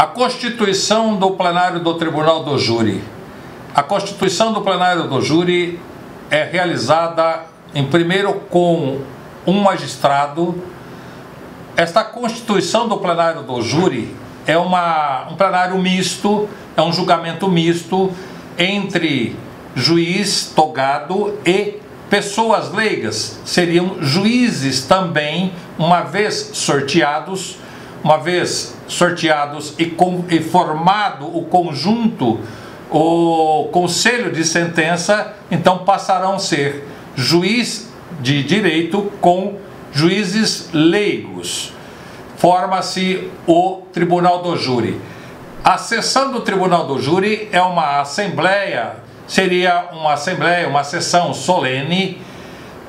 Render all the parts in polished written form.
A constituição do plenário do Tribunal do Júri. A constituição do plenário do júri é realizada, primeiro, com um magistrado. Esta constituição do plenário do júri é um plenário misto, é um julgamento misto entre juiz togado e pessoas leigas. Seriam juízes também, uma vez sorteados e formado o conjunto, o conselho de sentença, então passarão a ser juiz de direito com juízes leigos. Forma-se o Tribunal do Júri. A sessão do Tribunal do Júri é uma assembleia, seria uma sessão solene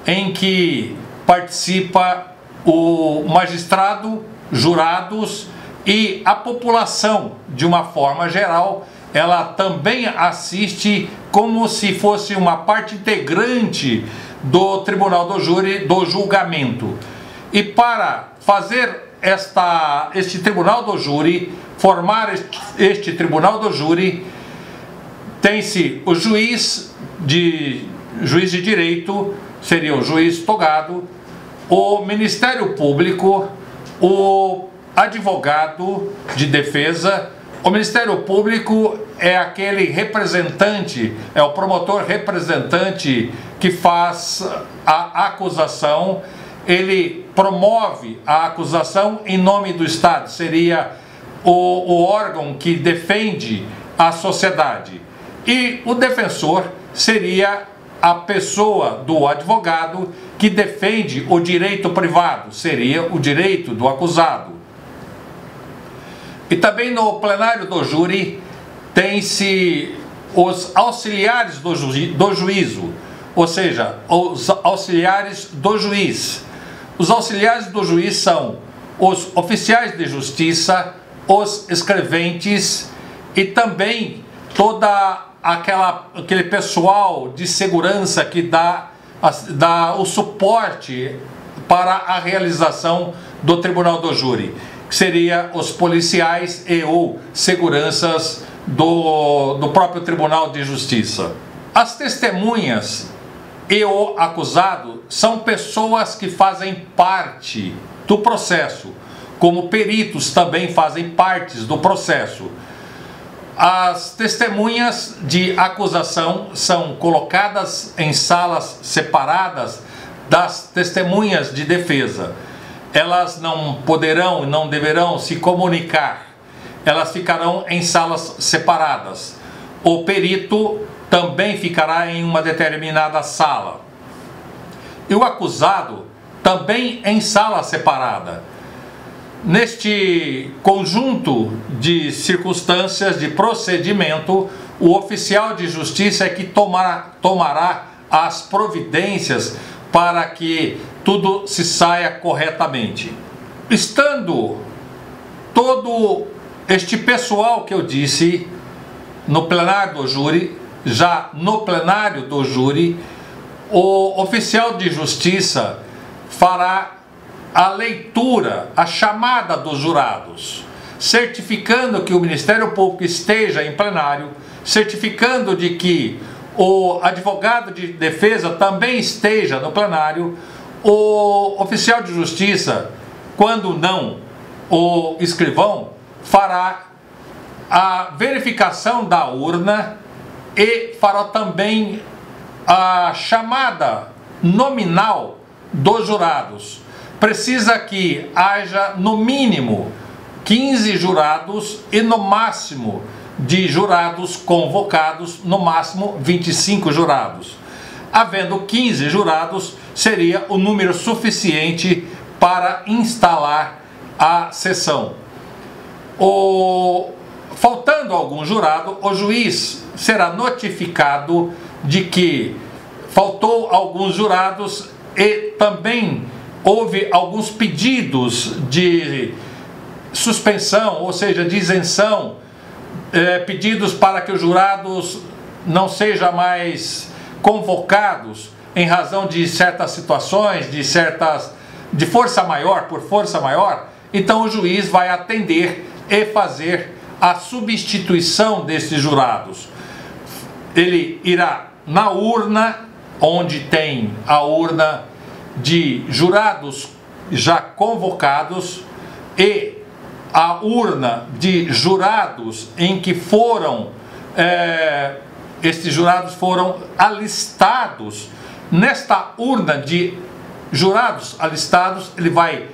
em que participa o magistrado, jurados e a população de uma forma geral. Ela também assiste como se fosse uma parte integrante do Tribunal do Júri, do julgamento. E para fazer este Tribunal do Júri, formar este Tribunal do Júri, tem-se o juiz de direito, seria o juiz togado, o Ministério Público, o advogado de defesa. O Ministério Público é aquele representante, é o promotor representante que faz a acusação, ele promove a acusação em nome do Estado, seria o órgão que defende a sociedade. E o defensor seria a pessoa do advogado que defende o direito privado, seria o direito do acusado. E também no plenário do júri tem-se os auxiliares do juízo, ou seja, os auxiliares do juiz. Os auxiliares do juiz são os oficiais de justiça, os escreventes e também toda aquele pessoal de segurança que dá o suporte para a realização do Tribunal do Júri, que seria os policiais e ou seguranças do próprio Tribunal de Justiça. As testemunhas e o acusado são pessoas que fazem parte do processo, como peritos também fazem partes do processo. As testemunhas de acusação são colocadas em salas separadas das testemunhas de defesa. Elas não poderão e não deverão se comunicar. Elas ficarão em salas separadas. O perito também ficará em uma determinada sala. E o acusado também em sala separada. Neste conjunto de circunstâncias de procedimento, o oficial de justiça é que tomará as providências para que tudo se saia corretamente. Estando todo este pessoal que eu disse no plenário do júri, já no plenário do júri, o oficial de justiça fará a leitura, a chamada dos jurados, certificando que o Ministério Público esteja em plenário, certificando de que o advogado de defesa também esteja no plenário, o oficial de justiça, quando não o escrivão, fará a verificação da urna e fará também a chamada nominal dos jurados. Precisa que haja no mínimo 15 jurados e no máximo de jurados convocados, no máximo 25 jurados. Havendo 15 jurados, seria o número suficiente para instalar a sessão. Faltando algum jurado, o juiz será notificado de que faltou alguns jurados e também houve alguns pedidos de suspensão, ou seja, de isenção, pedidos para que os jurados não sejam mais convocados em razão de certas situações, de força maior, por força maior. Então o juiz vai atender e fazer a substituição desses jurados. Ele irá na urna, onde tem a urna de jurados já convocados e a urna de jurados em que estes jurados foram alistados. Nesta urna de jurados alistados, ele vai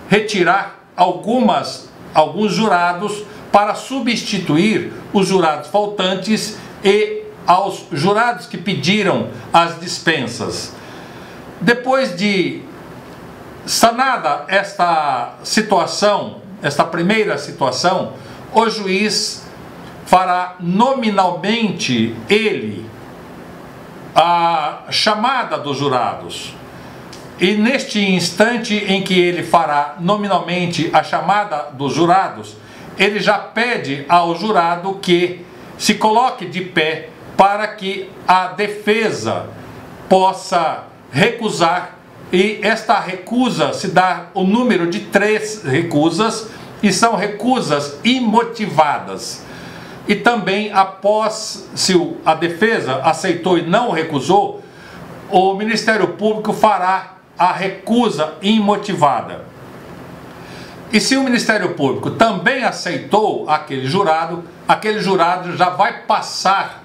retirar alguns jurados para substituir os jurados faltantes e aos jurados que pediram as dispensas. Depois de sanada esta situação, esta primeira situação, o juiz fará nominalmente a chamada dos jurados. E neste instante em que ele fará nominalmente a chamada dos jurados, ele já pede ao jurado que se coloque de pé para que a defesa possa recusar, e esta recusa se dá o número de 3 recusas, e são recusas imotivadas. E também, após, se a defesa aceitou e não recusou, o Ministério Público fará a recusa imotivada. E se o Ministério Público também aceitou aquele jurado já vai passar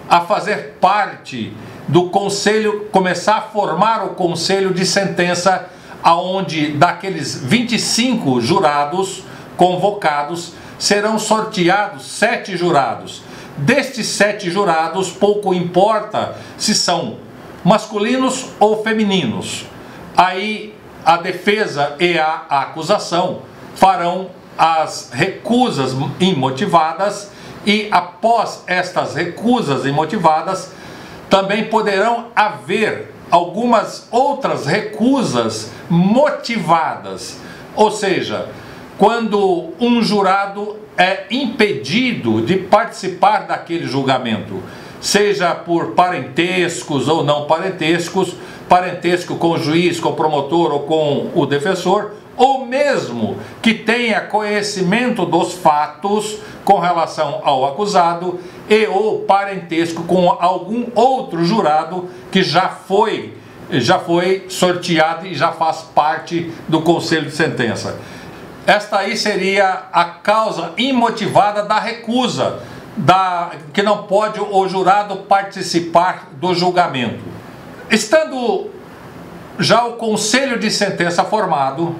a fazer parte do conselho, começar a formar o conselho de sentença, aonde daqueles 25 jurados convocados serão sorteados 7 jurados. Destes 7 jurados, pouco importa se são masculinos ou femininos. Aí a defesa e a acusação farão as recusas imotivadas, e após estas recusas imotivadas também poderão haver algumas outras recusas motivadas, ou seja, quando um jurado é impedido de participar daquele julgamento, seja por parentescos ou não parentescos, parentesco com o juiz, com o promotor ou com o defensor, ou mesmo que tenha conhecimento dos fatos com relação ao acusado, e ou parentesco com algum outro jurado que já foi sorteado e já faz parte do conselho de sentença. Esta aí seria a causa imotivada da recusa, que não pode o jurado participar do julgamento. Estando já o conselho de sentença formado,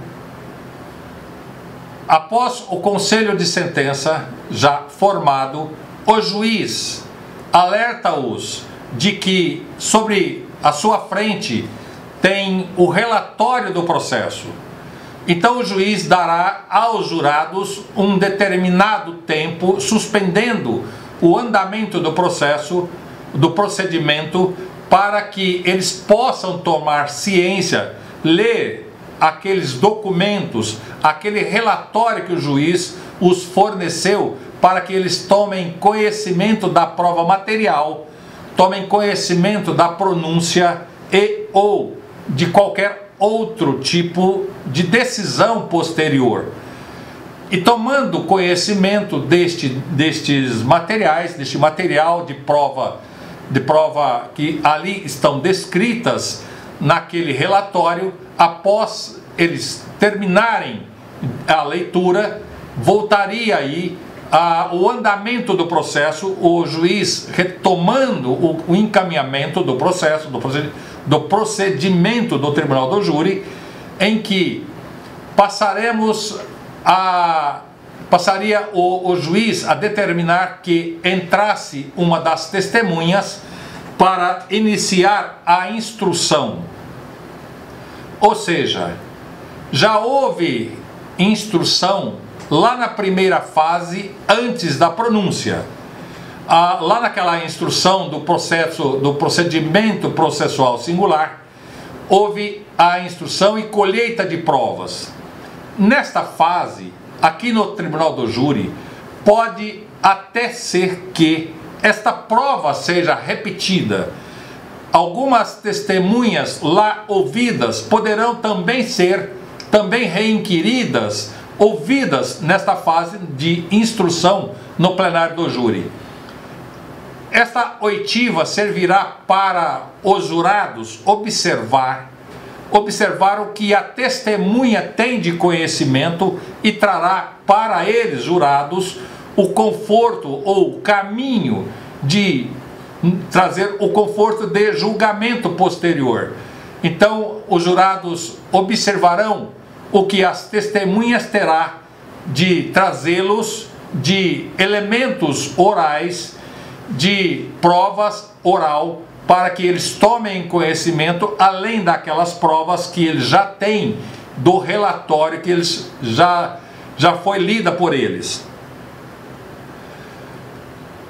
após o conselho de sentença já formado, o juiz alerta-os de que sobre a sua frente tem o relatório do processo. Então o juiz dará aos jurados um determinado tempo, suspendendo o andamento do processo, do procedimento, para que eles possam tomar ciência, ler aqueles documentos, aquele relatório que o juiz os forneceu, para que eles tomem conhecimento da prova material, tomem conhecimento da pronúncia e ou de qualquer outro tipo de decisão posterior. E tomando conhecimento destes materiais, deste material de prova que ali estão descritas naquele relatório, após eles terminarem a leitura, voltaria aí o andamento do processo, o juiz retomando o encaminhamento do processo, do procedimento do tribunal do júri, em que passaria o juiz a determinar que entrasse uma das testemunhas para iniciar a instrução. Ou seja, já houve instrução lá na primeira fase, antes da pronúncia. Lá naquela instrução do procedimento processual singular, houve a instrução e colheita de provas. Nesta fase, aqui no tribunal do júri, pode até ser que esta prova seja repetida. Algumas testemunhas lá ouvidas poderão também ser reinquiridas ouvidas nesta fase de instrução no plenário do júri. Esta oitiva servirá para os jurados observar o que a testemunha tem de conhecimento e trará para eles, jurados, o conforto ou o caminho de trazer o conforto de julgamento posterior. Então, os jurados observarão o que as testemunhas terá de trazê-los de elementos orais, de provas oral, para que eles tomem conhecimento, além daquelas provas que eles já têm do relatório que eles já foi lida por eles.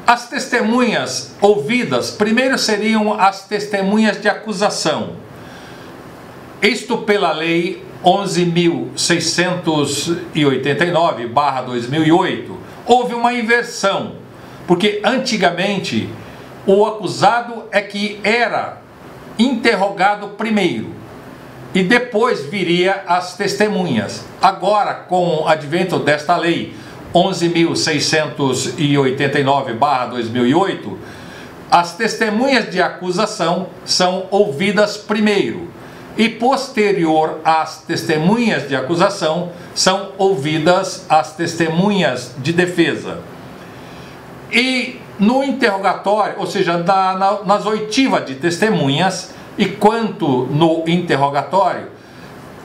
As testemunhas ouvidas, primeiro seriam as testemunhas de acusação. Isto pela Lei 11.689/2008, houve uma inversão, porque antigamente o acusado é que era interrogado primeiro e depois viria as testemunhas. Agora, com o advento desta lei 11.689/2008, as testemunhas de acusação são ouvidas primeiro e posterior às testemunhas de acusação são ouvidas as testemunhas de defesa. E no interrogatório, ou seja, nas oitivas de testemunhas, e quanto no interrogatório,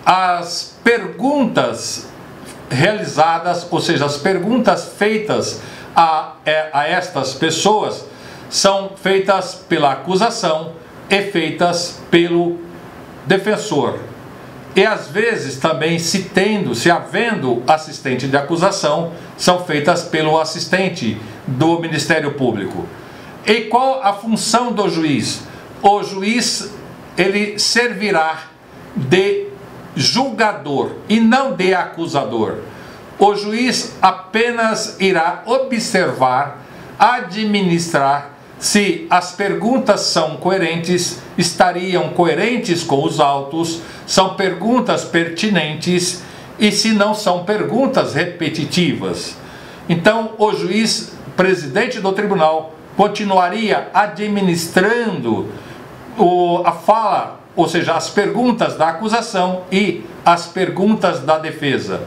as perguntas realizadas, ou seja, as perguntas feitas a estas pessoas, são feitas pela acusação e feitas pelo defensor. E às vezes também, se havendo assistente de acusação, são feitas pelo assistente do Ministério Público. E qual a função do juiz? O juiz, ele servirá de julgador e não de acusador. O juiz apenas irá observar, administrar se as perguntas são coerentes, estariam coerentes com os autos, são perguntas pertinentes e se não são perguntas repetitivas. Então, o juiz presidente do tribunal continuaria administrando a fala, ou seja, as perguntas da acusação e as perguntas da defesa.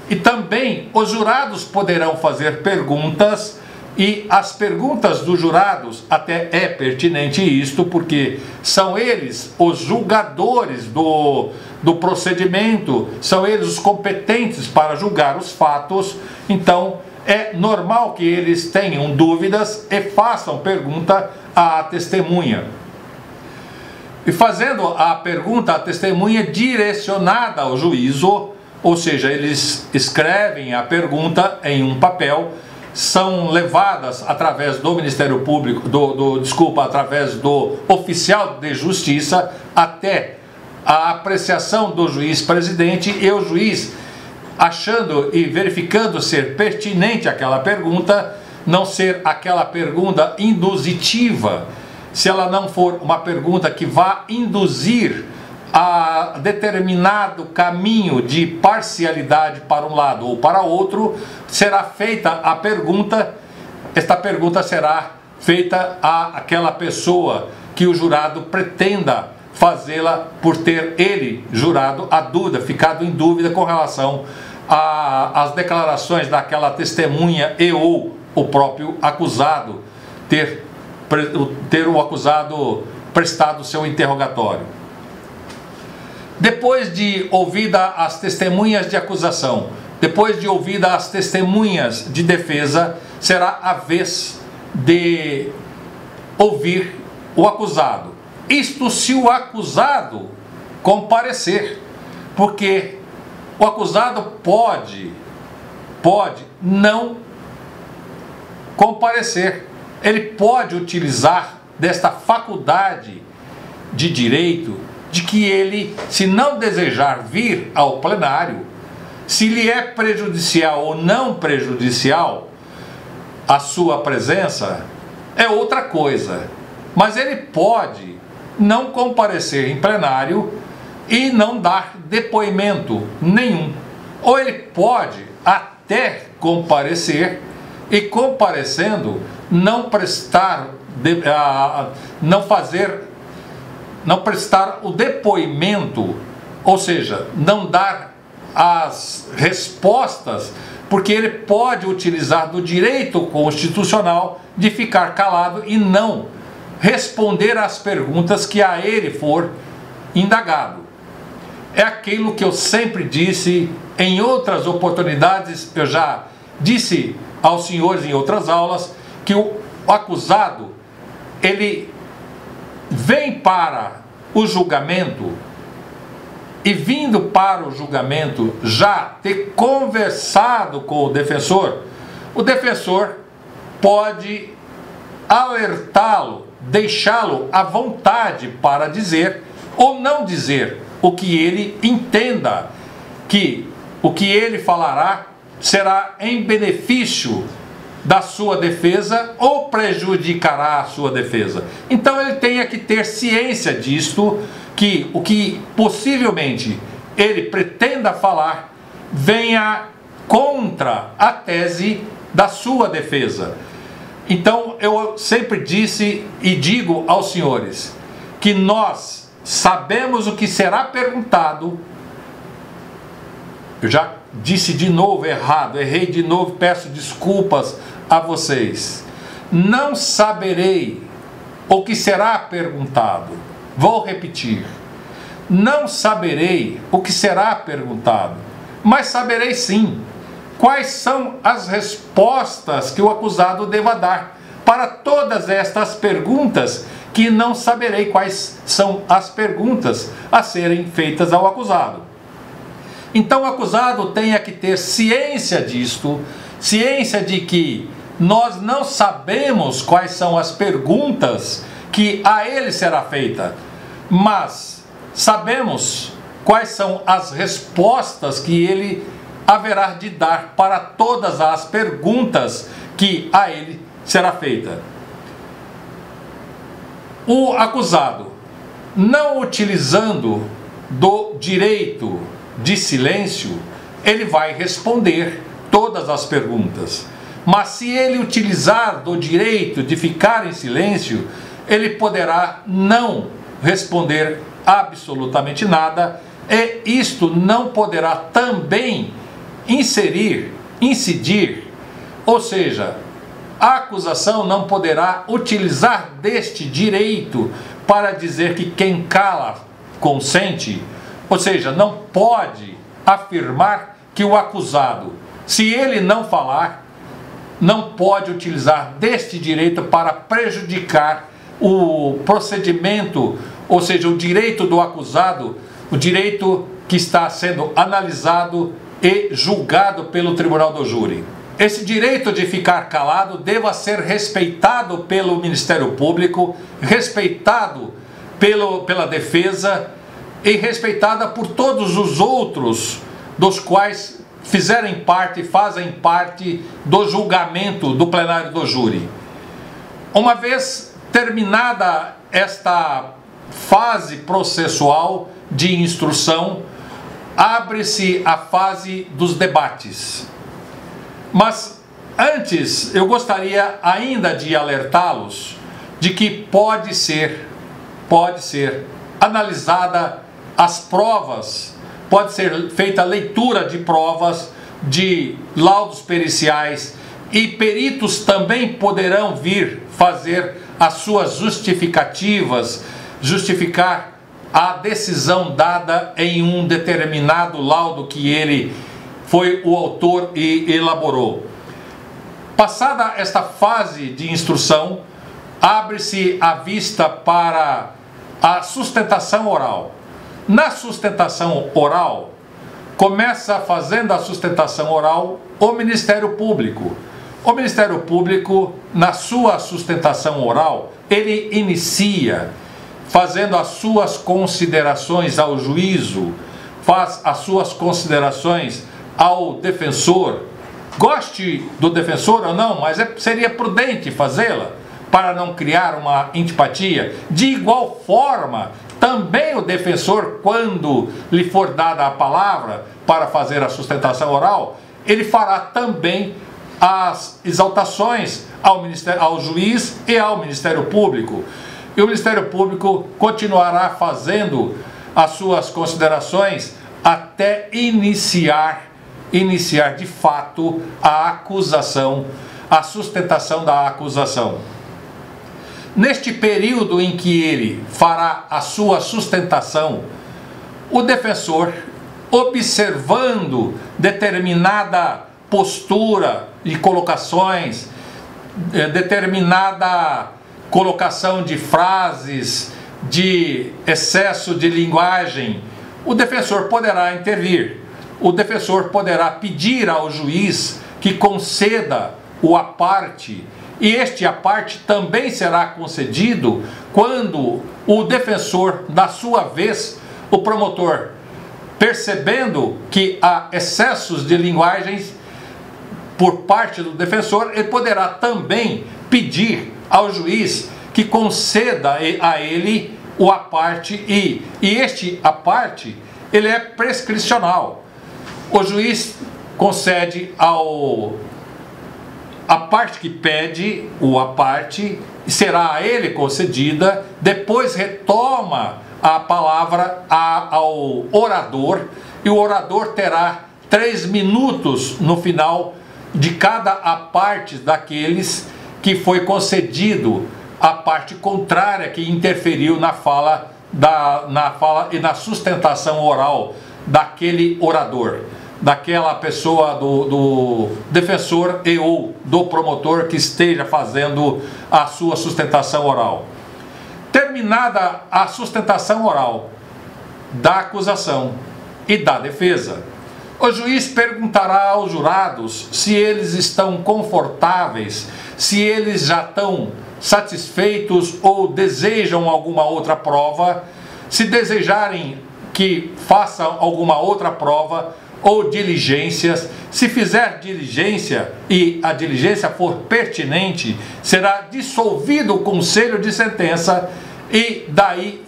E também os jurados poderão fazer perguntas, e as perguntas dos jurados, até é pertinente isto, porque são eles os julgadores do procedimento, são eles os competentes para julgar os fatos. Então é normal que eles tenham dúvidas e façam pergunta à testemunha. E fazendo a pergunta à testemunha direcionada ao juízo, ou seja, eles escrevem a pergunta em um papel, são levadas através do Ministério Público, através do oficial de justiça, até a apreciação do juiz presidente, e o juiz, achando e verificando ser pertinente aquela pergunta, não ser aquela pergunta induzitiva, se ela não for uma pergunta que vá induzir a determinado caminho de parcialidade para um lado ou para outro, será feita a pergunta. Esta pergunta será feita àquela pessoa que o jurado pretenda fazê-la, por ter ele, jurado, ficado em dúvida com relação às declarações daquela testemunha e ou o próprio acusado ter o acusado prestado seu interrogatório. Depois de ouvida as testemunhas de acusação, depois de ouvida as testemunhas de defesa, será a vez de ouvir o acusado. Isto se o acusado comparecer, porque o acusado pode não comparecer. Ele pode utilizar desta faculdade de direito de que ele, se não desejar vir ao plenário, se lhe é prejudicial ou não prejudicial a sua presença, é outra coisa. Mas ele pode não comparecer em plenário e não dar depoimento nenhum. ou ele pode até comparecer e, comparecendo, não prestar o depoimento, ou seja, não dar as respostas, porque ele pode utilizar do direito constitucional de ficar calado e não responder às perguntas que a ele for indagado. É aquilo que eu sempre disse em outras oportunidades, eu já disse aos senhores em outras aulas, que o acusado, ele vem para o julgamento e, vindo para o julgamento, já ter conversado com o defensor pode alertá-lo, deixá-lo à vontade para dizer ou não dizer o que ele entenda que o que ele falará será em benefício da sua defesa ou prejudicará a sua defesa. Então ele tenha que ter ciência disto, que o que possivelmente ele pretenda falar venha contra a tese da sua defesa. Então eu sempre disse e digo aos senhores que nós sabemos o que será perguntado. Eu já disse de novo errado, errei de novo, peço desculpas a vocês. Não saberei o que será perguntado. Vou repetir. Não saberei o que será perguntado, mas saberei sim quais são as respostas que o acusado deva dar para todas estas perguntas, que não saberei quais são as perguntas a serem feitas ao acusado. Então o acusado tenha que ter ciência disto, ciência de que nós não sabemos quais são as perguntas que a ele será feita, mas sabemos quais são as respostas que ele haverá de dar para todas as perguntas que a ele será feita. O acusado, não utilizando do direito de silêncio, ele vai responder todas as perguntas. Mas se ele utilizar do direito de ficar em silêncio, ele poderá não responder absolutamente nada, e isto não poderá também incidir, ou seja, a acusação não poderá utilizar deste direito para dizer que quem cala consente, ou seja, não pode afirmar que o acusado, se ele não falar, não pode utilizar deste direito para prejudicar o procedimento, ou seja, o direito do acusado, o direito que está sendo analisado e julgado pelo tribunal do júri. Esse direito de ficar calado deva ser respeitado pelo Ministério Público, respeitado pela defesa e respeitada por todos os outros dos quais fazem parte do julgamento do plenário do júri. Uma vez terminada esta fase processual de instrução, abre-se a fase dos debates. Mas antes eu gostaria ainda de alertá-los de que pode ser analisada as provas, pode ser feita leitura de provas, de laudos periciais, e peritos também poderão vir fazer as suas justificativas, justificar a decisão dada em um determinado laudo que ele foi o autor e elaborou. Passada esta fase de instrução, abre-se a vista para a sustentação oral. Na sustentação oral, começa fazendo a sustentação oral o Ministério Público. O Ministério Público, na sua sustentação oral, ele inicia fazendo as suas considerações ao juízo, faz as suas considerações ao defensor. Goste do defensor ou não, mas seria prudente fazê-la para não criar uma antipatia. De igual forma, também o defensor, quando lhe for dada a palavra para fazer a sustentação oral, ele fará também as exaltações ao juiz e ao Ministério Público. E o Ministério Público continuará fazendo as suas considerações até iniciar de fato a acusação, a sustentação da acusação. Neste período em que ele fará a sua sustentação, o defensor, observando determinada postura e colocações, determinada colocação de frases, de excesso de linguagem, o defensor poderá intervir. O defensor poderá pedir ao juiz que conceda o à parte, e este à parte também será concedido quando o defensor, na sua vez, o promotor, percebendo que há excessos de linguagens por parte do defensor, ele poderá também pedir ao juiz que conceda a ele o à parte, e este à parte, ele é prescricional. O juiz concede a parte que pede o à parte, será a ele concedida, depois retoma a palavra ao orador, e o orador terá 3 minutos no final de cada à parte daqueles que foi concedido a parte contrária que interferiu na fala e na sustentação oral daquele orador, daquela pessoa, do defensor e ou do promotor que esteja fazendo a sua sustentação oral. Terminada a sustentação oral da acusação e da defesa, o juiz perguntará aos jurados se eles estão confortáveis, se eles já estão satisfeitos ou desejam alguma outra prova. Se desejarem que façam alguma outra prova ou diligências, se fizer diligência e a diligência for pertinente, será dissolvido o conselho de sentença e daí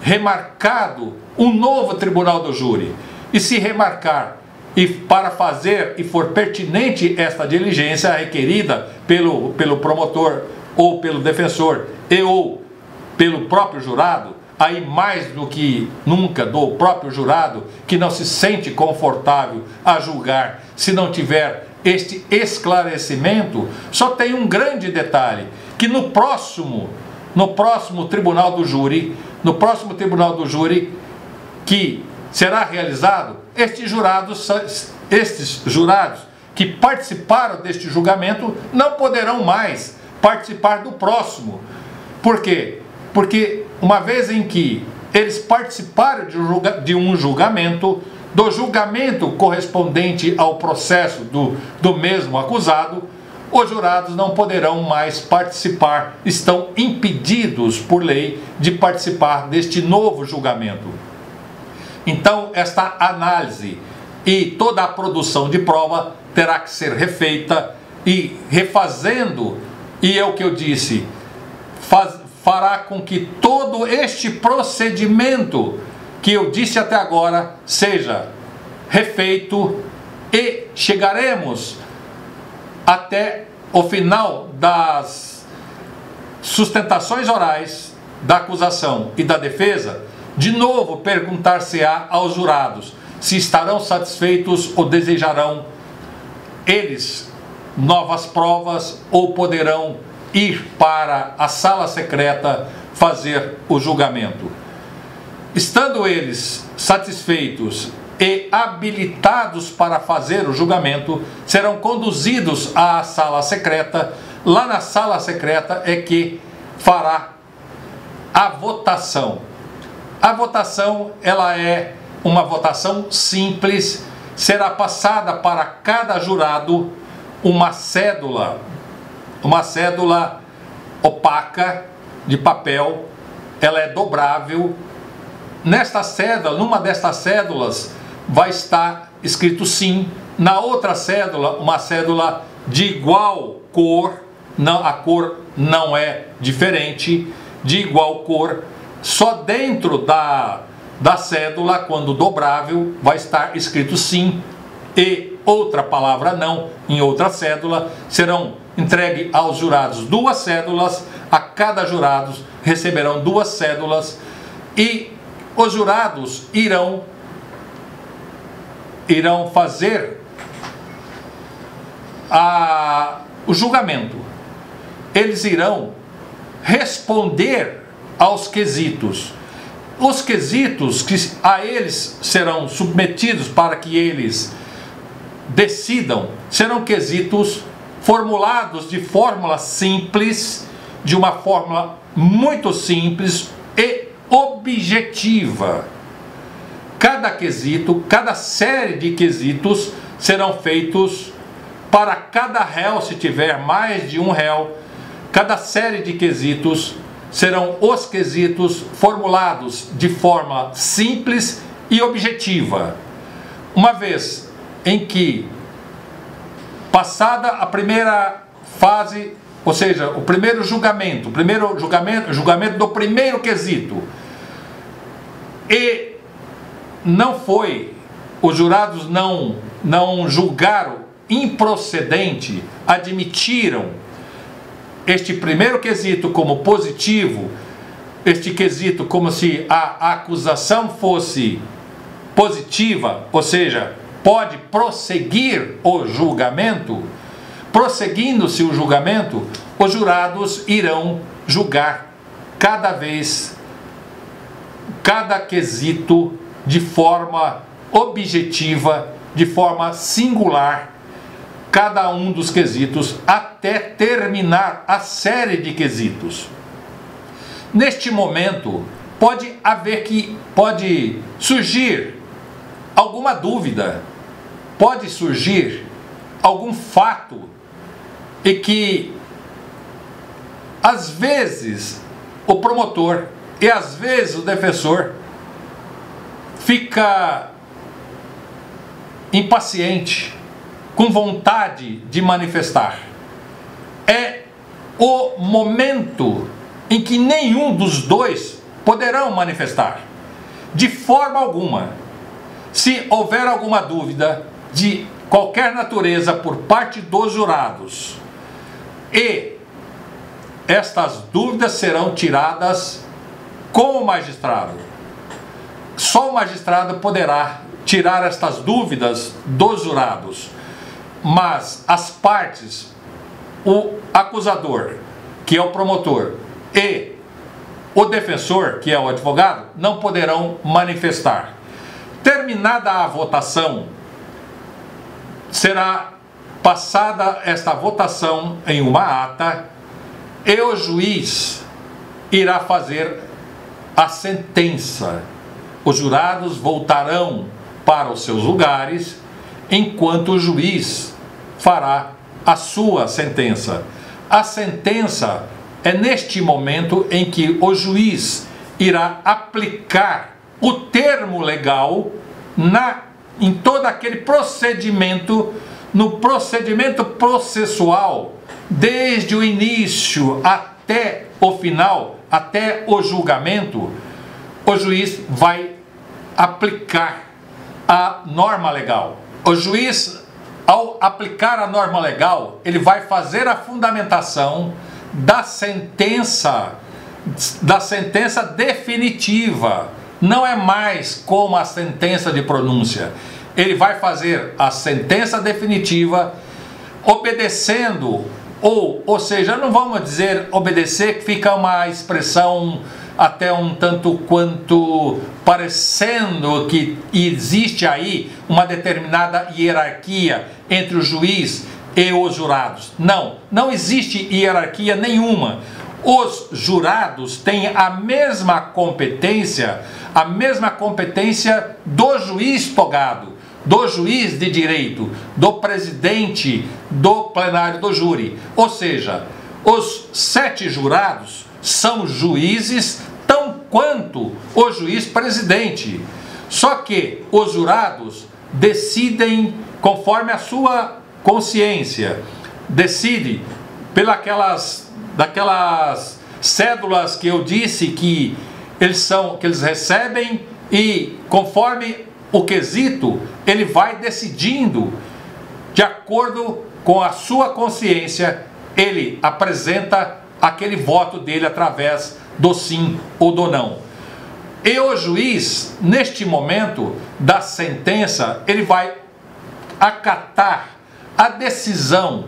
remarcado um novo tribunal do júri. E se remarcar e para fazer e for pertinente esta diligência requerida pelo promotor ou pelo defensor e ou pelo próprio jurado, aí mais do que nunca do próprio jurado, que não se sente confortável a julgar se não tiver este esclarecimento, só tem um grande detalhe, que no próximo tribunal do júri, que será realizado, estes jurados que participaram deste julgamento não poderão mais participar do próximo. Por quê? Porque uma vez em que eles participaram de um julgamento, do julgamento correspondente ao processo do mesmo acusado, os jurados não poderão mais participar, estão impedidos por lei de participar deste novo julgamento. Então, esta análise e toda a produção de prova terá que ser refeita e refazendo, e é o que eu disse, fará com que todo este procedimento que eu disse até agora seja refeito e chegaremos até o final das sustentações orais da acusação e da defesa. De novo, perguntar-se-á aos jurados se estarão satisfeitos ou desejarão eles novas provas ou poderão ir para a sala secreta fazer o julgamento. Estando eles satisfeitos e habilitados para fazer o julgamento, serão conduzidos à sala secreta. Lá na sala secreta é que fará a votação. A votação, ela é uma votação simples, será passada para cada jurado uma cédula opaca de papel, ela é dobrável. Nesta cédula, numa destas cédulas, vai estar escrito sim. Na outra cédula, uma cédula de igual cor, não, a cor não é diferente, de igual cor. só dentro da cédula, quando dobrável, vai estar escrito sim e outra palavra não em outra cédula. Serão entregue aos jurados 2 cédulas, a cada jurado receberão 2 cédulas e os jurados irão fazer o julgamento. Eles irão responder aos quesitos. Os quesitos que a eles serão submetidos para que eles decidam serão quesitos formulados de fórmula simples, de uma fórmula muito simples e objetiva. Cada quesito, cada série de quesitos serão feitos para cada réu, se tiver mais de um réu. Cada série de quesitos serão os quesitos formulados de forma simples e objetiva. Uma vez em que, passada a primeira fase, ou seja, o primeiro julgamento do primeiro quesito, e não foi, os jurados não julgaram improcedente, admitiram este primeiro quesito como positivo, este quesito como se a acusação fosse positiva, ou seja, pode prosseguir o julgamento. Prosseguindo-se o julgamento, os jurados irão julgar cada quesito de forma objetiva, de forma singular, cada um dos quesitos, até terminar a série de quesitos. Neste momento, pode surgir alguma dúvida, pode surgir algum fato, e que às vezes o promotor e às vezes o defensor fica impaciente, com vontade de manifestar. É o momento em que nenhum dos dois poderão manifestar, de forma alguma. Se houver alguma dúvida de qualquer natureza por parte dos jurados, e estas dúvidas serão tiradas com o magistrado. Só o magistrado poderá tirar estas dúvidas dos jurados, mas as partes, o acusador, que é o promotor, e o defensor, que é o advogado, não poderão manifestar. Terminada a votação, será passada esta votação em uma ata e o juiz irá fazer a sentença. Os jurados voltarão para os seus lugares enquanto o juiz fará a sua sentença. A sentença é neste momento em que o juiz irá aplicar o termo legal em todo aquele procedimento, no procedimento processual, desde o início até o final, até o julgamento. O juiz vai aplicar a norma legal. O juiz, ao aplicar a norma legal, ele vai fazer a fundamentação da sentença definitiva. Não é mais como a sentença de pronúncia. Ele vai fazer a sentença definitiva obedecendo, ou seja, não vamos dizer obedecer, que fica uma expressão até um tanto quanto parecendo que existe aí uma determinada hierarquia entre o juiz e os jurados. Não existe hierarquia nenhuma. Os jurados têm a mesma competência do juiz togado, do juiz de direito, do presidente do plenário do júri. Ou seja, os 7 jurados são juízes tão quanto o juiz presidente. Só que os jurados decidem conforme a sua consciência, decidem daquelas cédulas que eu disse que que eles recebem, e conforme o quesito, ele vai decidindo de acordo com a sua consciência, ele apresenta aquele voto dele através do sim ou do não. E o juiz, neste momento da sentença, ele vai acatar a decisão,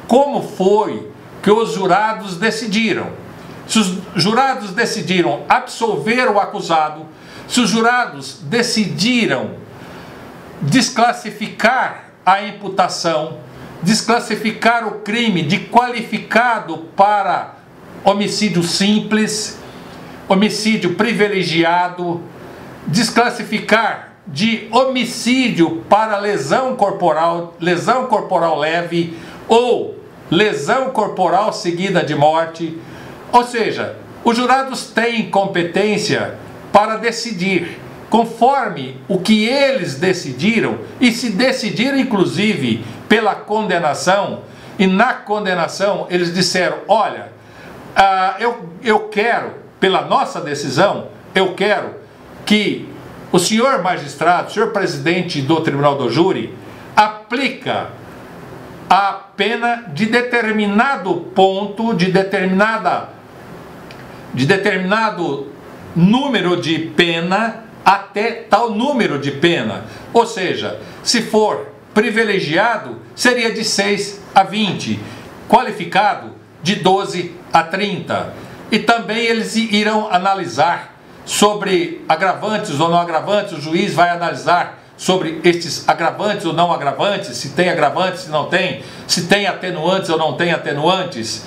como foi que os jurados decidiram. Se os jurados decidiram absolver o acusado, se os jurados decidiram desclassificar a imputação, desclassificar o crime de qualificado para homicídio simples, homicídio privilegiado, desclassificar de homicídio para lesão corporal leve ou lesão corporal seguida de morte. Ou seja, os jurados têm competência para decidir conforme o que eles decidiram, e se decidiram inclusive pela condenação, e na condenação eles disseram: olha, eu quero, pela nossa decisão, eu quero que o senhor magistrado, o senhor presidente do Tribunal do Júri, aplica a pena de determinado ponto, de determinado número de pena até tal número de pena. Ou seja, se for privilegiado, seria de 6 a 20, qualificado de 12 a 30. E também eles irão analisar sobre agravantes ou não agravantes, o juiz vai analisar sobre estes agravantes ou não agravantes, se tem agravantes, se não tem, se tem atenuantes ou não tem atenuantes.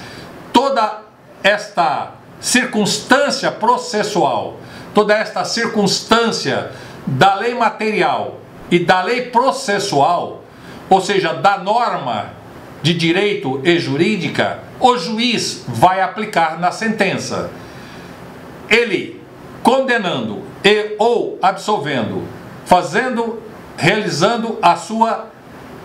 Toda esta circunstância processual, toda esta circunstância da lei material e da lei processual, ou seja, da norma de direito e jurídica, o juiz vai aplicar na sentença. Ele condenando e ou absolvendo, realizando a sua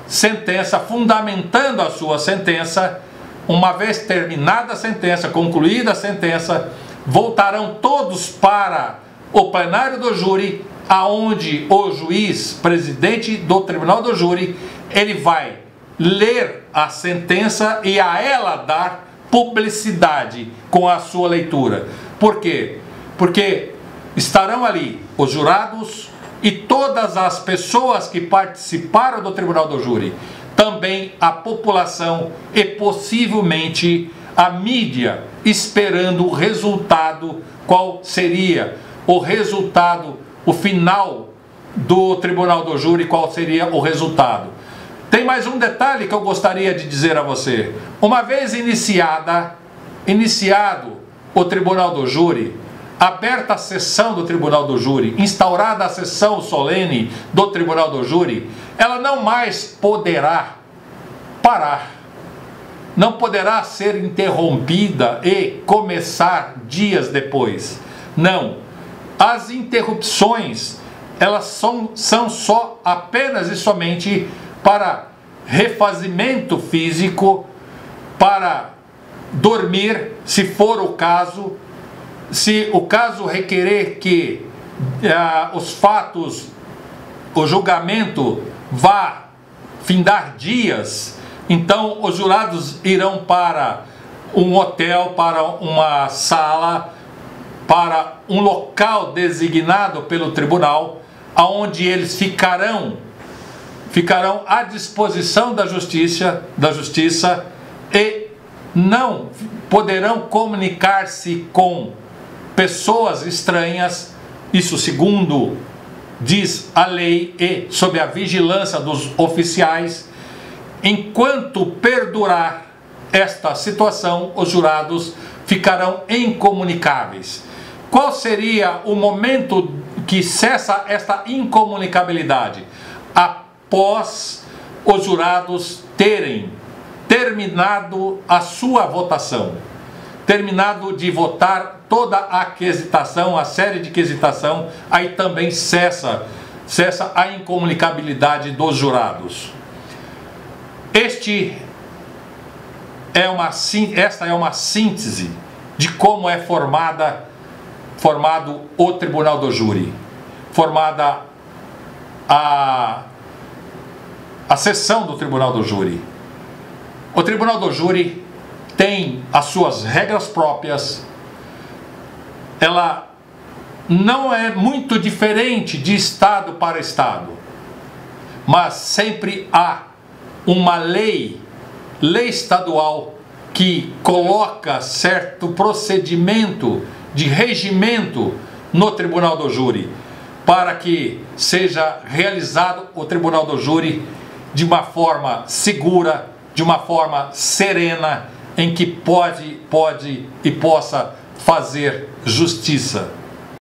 sentença, fundamentando a sua sentença. Uma vez terminada a sentença, concluída a sentença, voltarão todos para o plenário do júri, aonde o juiz, presidente do Tribunal do Júri, ele vai ler a sentença e a ela dar publicidade com a sua leitura. Por quê? Porque estarão ali os jurados e todas as pessoas que participaram do Tribunal do Júri, também a população e possivelmente a mídia, esperando o resultado, qual seria o resultado, o final do Tribunal do Júri, qual seria o resultado. Tem mais um detalhe que eu gostaria de dizer a você. Uma vez iniciado o Tribunal do Júri, aberta a sessão do Tribunal do Júri, instaurada a sessão solene do Tribunal do Júri, ela não mais poderá parar, não poderá ser interrompida e começar dias depois. Não, as interrupções, elas são só apenas e somente para refazimento físico, para dormir, se for o caso. Se o caso requerer que os fatos, o julgamento vá findar dias, então os jurados irão para um hotel, para uma sala, para um local designado pelo tribunal, aonde eles ficarão à disposição da justiça e não poderão comunicar-se com pessoas estranhas, isso segundo diz a lei e sob a vigilância dos oficiais. Enquanto perdurar esta situação, os jurados ficarão incomunicáveis. Qual seria o momento que cessa esta incomunicabilidade? Após os jurados terem terminado a sua votação, terminado de votar toda a quesitação, a série de quesitação, aí também cessa a incomunicabilidade dos jurados. Esta é uma síntese de como é formada formado o Tribunal do Júri, formada a seção do Tribunal do Júri. O Tribunal do Júri tem as suas regras próprias, ela não é muito diferente de estado para estado, mas sempre há uma lei estadual que coloca certo procedimento de regimento no Tribunal do Júri, para que seja realizado o Tribunal do Júri de uma forma segura, de uma forma serena, em que pode e possa fazer justiça.